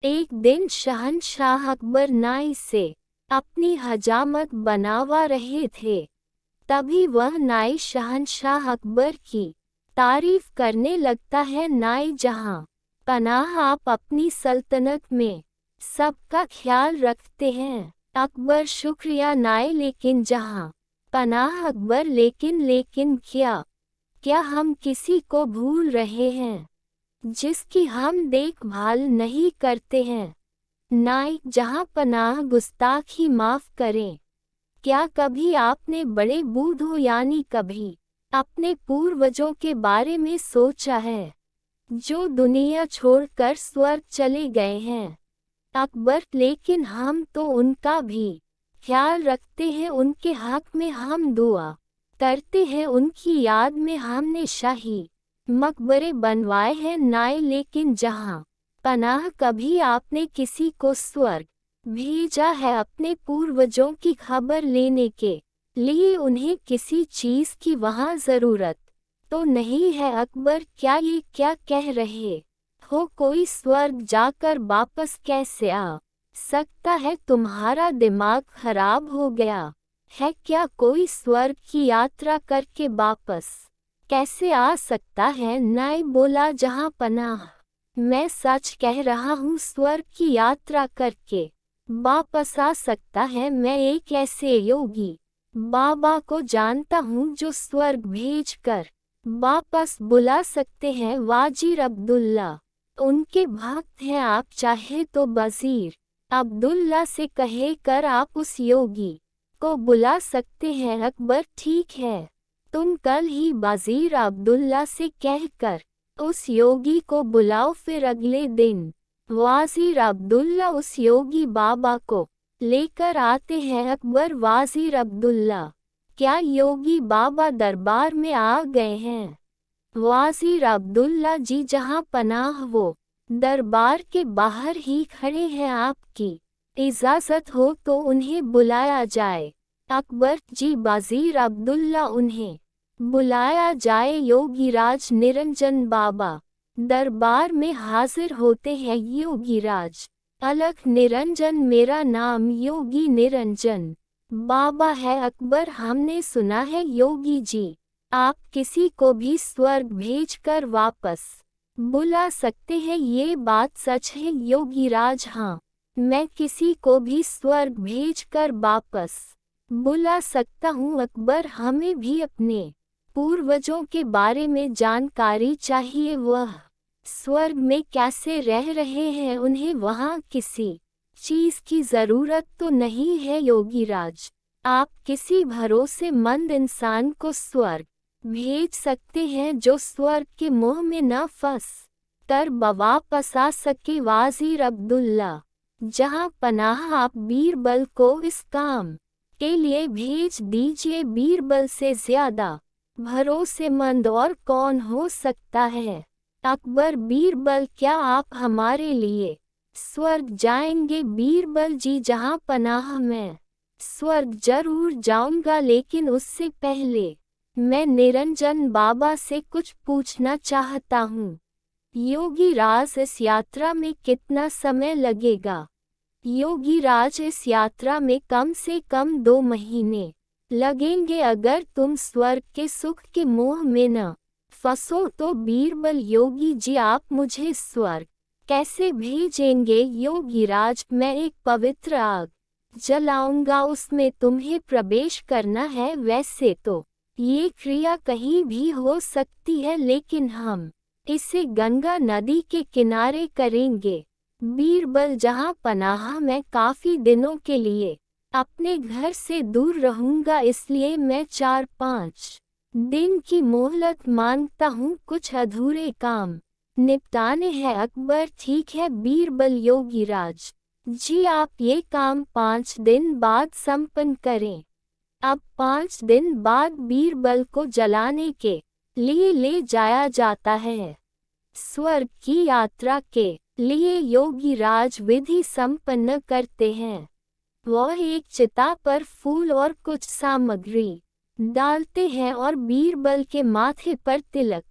एक दिन शहंशाह अकबर नाई से अपनी हजामत बनावा रहे थे। तभी वह नाई शहंशाह अकबर की तारीफ करने लगता है। नाई जहां पनाह, आप अपनी सल्तनत में सबका ख्याल रखते हैं। अकबर, शुक्रिया नाई, लेकिन जहां पनाह अकबर, लेकिन क्या क्या हम किसी को भूल रहे हैं जिसकी हम देखभाल नहीं करते हैं? नाई जहां पनाह, गुस्ताखी माफ करें। क्या कभी आपने बड़े बूढ़ों यानी कभी अपने पूर्वजों के बारे में सोचा है जो दुनिया छोड़कर स्वर्ग चले गए हैं? अकबर, लेकिन हम तो उनका भी ख्याल रखते हैं। उनके हक में हम दुआ करते हैं। उनकी याद में हमने शाही मकबरे बनवाए हैं। नाई, लेकिन जहां पनाह, कभी आपने किसी को स्वर्ग भेजा है अपने पूर्वजों की खबर लेने के लिए? उन्हें किसी चीज की वहां जरूरत तो नहीं है? अकबर, क्या कह रहे हो? कोई स्वर्ग जाकर वापस कैसे आ सकता है? तुम्हारा दिमाग खराब हो गया है क्या? कोई स्वर्ग की यात्रा करके वापस कैसे आ सकता है? नाई बोला, जहां पनाह, मैं सच कह रहा हूँ, स्वर्ग की यात्रा करके वापस आ सकता है। मैं एक ऐसे योगी बाबा को जानता हूँ जो स्वर्ग भेजकर वापस बुला सकते हैं। वाजीर अब्दुल्ला उनके भक्त हैं। आप चाहे तो वजीर अब्दुल्ला से कहे कर आप उस योगी को बुला सकते हैं। अकबर, ठीक है, तुम कल ही वजीर अब्दुल्ला से कहकर उस योगी को बुलाओ। फिर अगले दिन वाजीर अब्दुल्ला उस योगी बाबा को लेकर आते हैं। अकबर, वाजीर अब्दुल्ला, क्या योगी बाबा दरबार में आ गए हैं? वाजीर अब्दुल्ला, जी जहां पनाह, वो दरबार के बाहर ही खड़े हैं। आपकी इजाजत हो तो उन्हें बुलाया जाए। अकबर, जी वजीर अब्दुल्ला, उन्हें बुलाया जाए। योगीराज निरंजन बाबा दरबार में हाजिर होते हैं। योगीराज, अलख निरंजन, मेरा नाम योगी निरंजन बाबा है। अकबर, हमने सुना है योगी जी आप किसी को भी स्वर्ग भेजकर वापस बुला सकते हैं। ये बात सच है योगीराज? हाँ, मैं किसी को भी स्वर्ग भेजकर वापस बुला सकता हूँ। अकबर, हमें भी अपने पूर्वजों के बारे में जानकारी चाहिए। वह स्वर्ग में कैसे रह रहे हैं? उन्हें वहाँ किसी चीज की जरूरत तो नहीं है? योगीराज, आप किसी भरोसेमंद इंसान को स्वर्ग भेज सकते हैं जो स्वर्ग के मुंह में न फंस कर वापस आ सके। वाजीर अब्दुल्ला, जहां पनाह, आप बीरबल को इस काम के लिए भेज दीजिए। बीरबल से ज्यादा भरोसेमंद और कौन हो सकता है? अकबर, बीरबल, क्या आप हमारे लिए स्वर्ग जाएंगे? बीरबल, जी जहां पनाह, मैं स्वर्ग जरूर जाऊंगा, लेकिन उससे पहले मैं निरंजन बाबा से कुछ पूछना चाहता हूँ। योगीराज, इस यात्रा में कितना समय लगेगा? योगीराज, इस यात्रा में कम से कम 2 महीने लगेंगे अगर तुम स्वर्ग के सुख के मोह में न फंसो तो। बीरबल, योगी जी आप मुझे स्वर्ग कैसे भेजेंगे? योगीराज, मैं एक पवित्र आग जलाऊंगा, उसमें तुम्हें प्रवेश करना है। वैसे तो ये क्रिया कहीं भी हो सकती है, लेकिन हम इसे गंगा नदी के किनारे करेंगे। बीरबल, जहां पनाह, मैं काफी दिनों के लिए अपने घर से दूर रहूंगा, इसलिए मैं 4-5 दिन की मोहलत मांगता हूँ। कुछ अधूरे काम निपटाने हैं। अकबर, ठीक है बीरबल। योगीराज जी, आप ये काम 5 दिन बाद संपन्न करें। अब 5 दिन बाद बीरबल को जलाने के लिए ले जाया जाता है। स्वर्ग की यात्रा के लिए योगीराज विधि संपन्न करते हैं। वह एक चिता पर फूल और कुछ सामग्री डालते हैं और बीरबल के माथे पर तिलक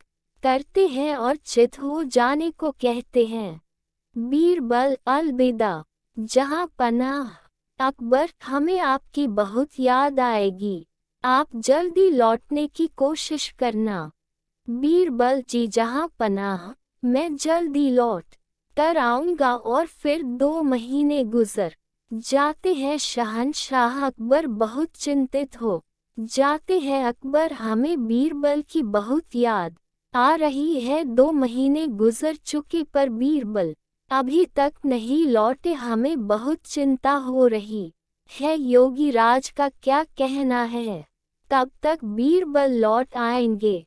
करते हैं और चित हो जाने को कहते हैं। बीरबल अलविदा। जहां पनाह। अकबर, हमें आपकी बहुत याद आएगी, आप जल्दी लौटने की कोशिश करना। बीरबल, जी जहां पनाह, मैं जल्दी लौट कर आऊंगा। और फिर 2 महीने गुजर जाते हैं। शहंशाह अकबर बहुत चिंतित हो जाते हैं। अकबर, हमें बीरबल की बहुत याद आ रही है। 2 महीने गुजर चुके पर बीरबल अभी तक नहीं लौटे, हमें बहुत चिंता हो रही है। योगी राज का क्या कहना है, कब तक बीरबल लौट आएंगे?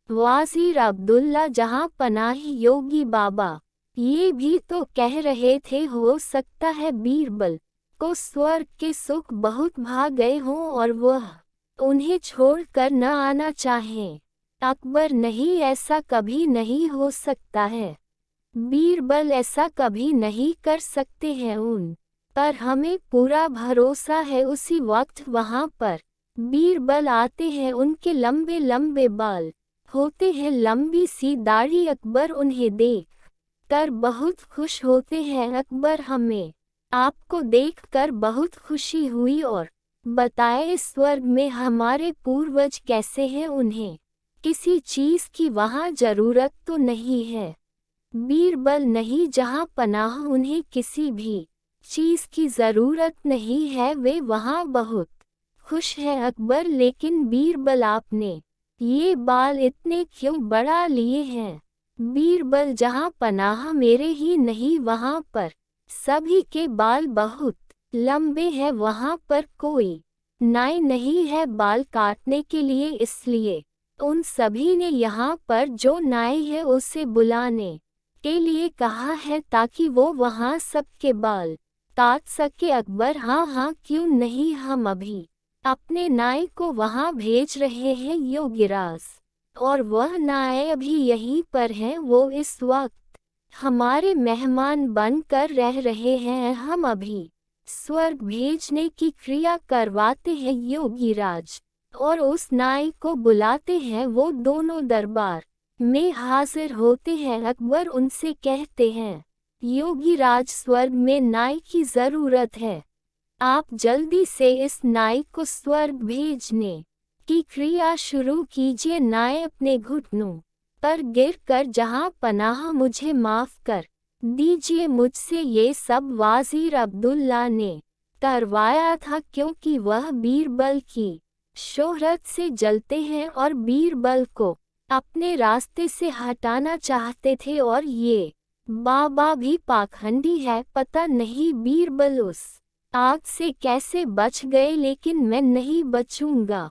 वाज़ीर अब्दुल्ला, जहां पनाह योगी बाबा, ये भी तो कह रहे थे हो सकता है बीरबल को स्वर्ग के सुख बहुत भा गए हों और वह उन्हें छोड़कर न आना चाहें। अकबर, नहीं, ऐसा कभी नहीं हो सकता है। बीरबल ऐसा कभी नहीं कर सकते हैं, उन पर हमें पूरा भरोसा है। उसी वक्त वहां पर बीरबल आते हैं। उनके लंबे लंबे बाल होते हैं, लंबी सी दाढ़ी। अकबर उन्हें देख कर बहुत खुश होते हैं। अकबर, हमें आपको देखकर बहुत खुशी हुई, और बताए स्वर्ग में हमारे पूर्वज कैसे हैं, उन्हें किसी चीज की वहां जरूरत तो नहीं है? बीरबल, नहीं जहां पनाह, उन्हें किसी भी चीज की जरूरत नहीं है, वे वहां बहुत खुश हैं। अकबर, लेकिन बीरबल आपने ये बाल इतने क्यों बढ़ा लिए हैं? बीरबल, जहां पनाह मेरे ही नहीं, वहां पर सभी के बाल बहुत लंबे हैं। वहां पर कोई नाई नहीं है बाल काटने के लिए, इसलिए उन सभी ने यहाँ पर जो नाई है उसे बुलाने के लिए कहा है, ताकि वो वहाँ सबके बाल काट सके। अकबर, हाँ हाँ, क्यों नहीं, हम अभी अपने नाई को वहाँ भेज रहे हैं योगीराज, और वह नाई अभी यहीं पर है। वो इस वक्त हमारे मेहमान बनकर रह रहे हैं। हम अभी स्वर्ग भेजने की क्रिया करवाते हैं योगीराज, और उस नाई को बुलाते हैं। वो दोनों दरबार में हाजिर होते हैं। अकबर उनसे कहते हैं, योगीराज, स्वर्ग में नाई की जरूरत है, आप जल्दी से इस नाई को स्वर्ग भेजने की क्रिया शुरू कीजिए। नाई अपने घुटनों पर गिरकर, जहां पनाह, मुझे माफ कर दीजिए, मुझसे ये सब वाज़ीर अब्दुल्ला ने करवाया था, क्योंकि वह बीरबल की शोहरत से जलते हैं और बीरबल को अपने रास्ते से हटाना चाहते थे। और ये बाबा भी पाखंडी है, पता नहीं बीरबल उस आग से कैसे बच गए, लेकिन मैं नहीं बचूंगा,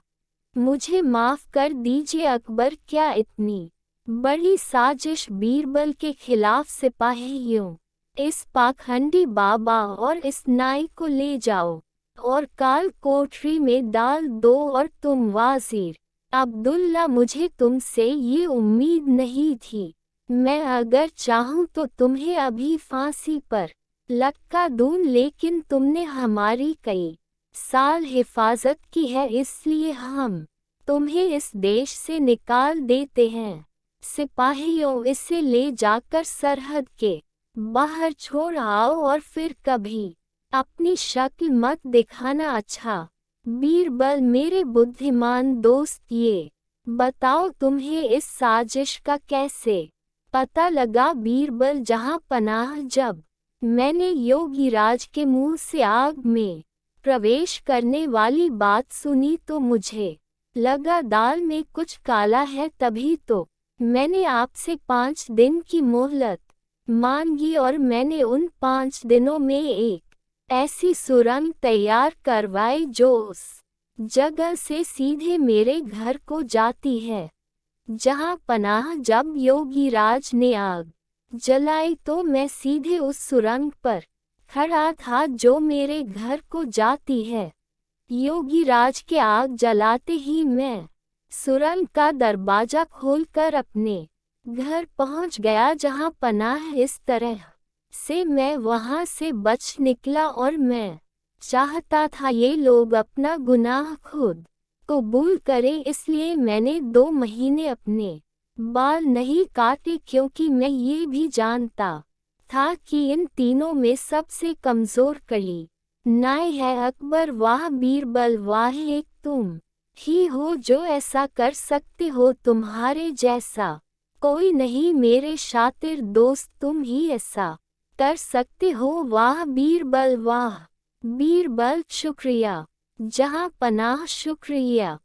मुझे माफ कर दीजिए। अकबर, क्या इतनी बड़ी साजिश बीरबल के खिलाफ? सिपाहियों, इस पाखंडी बाबा और इस नाई को ले जाओ और काल कोठरी में डाल दो। और तुम वाज़ीर अब्दुल्ला, मुझे तुमसे ये उम्मीद नहीं थी। मैं अगर चाहूँ तो तुम्हें अभी फांसी पर लटका दूं, लेकिन तुमने हमारी कई साल हिफाजत की है, इसलिए हम तुम्हें इस देश से निकाल देते हैं। सिपाहियों, इसे ले जाकर सरहद के बाहर छोड़ आओ और फिर कभी अपनी शक्ल मत दिखाना। अच्छा बीरबल, मेरे बुद्धिमान दोस्त, ये बताओ तुम्हें इस साजिश का कैसे पता लगा? बीरबल, जहां पनाह, जब मैंने योगीराज के मुंह से आग में प्रवेश करने वाली बात सुनी तो मुझे लगा दाल में कुछ काला है, तभी तो मैंने आपसे 5 दिन की मोहलत मांगी, और मैंने उन 5 दिनों में एक ऐसी सुरंग तैयार करवाई जो उस जगह से सीधे मेरे घर को जाती है। जहां पनाह, जब योगीराज ने आग जलाई तो मैं सीधे उस सुरंग पर खड़ा था जो मेरे घर को जाती है। योगीराज के आग जलाते ही मैं सुरंग का दरवाजा खोलकर अपने घर पहुंच गया। जहां पनाह, इस तरह से मैं वहां से बच निकला, और मैं चाहता था ये लोग अपना गुनाह खुद कबूल करें, इसलिए मैंने 2 महीने अपने बाल नहीं काटे, क्योंकि मैं ये भी जानता था कि इन तीनों में सबसे कमज़ोर कड़ी नाई है अकबर। वाह बीरबल वाह, एक तुम ही हो जो ऐसा कर सकते हो, तुम्हारे जैसा कोई नहीं मेरे शातिर दोस्त, तुम ही ऐसा कर सकते हो। वाह बीरबल वाह। बीरबल शुक्रिया, जहाँ पनाह शुक्रिया।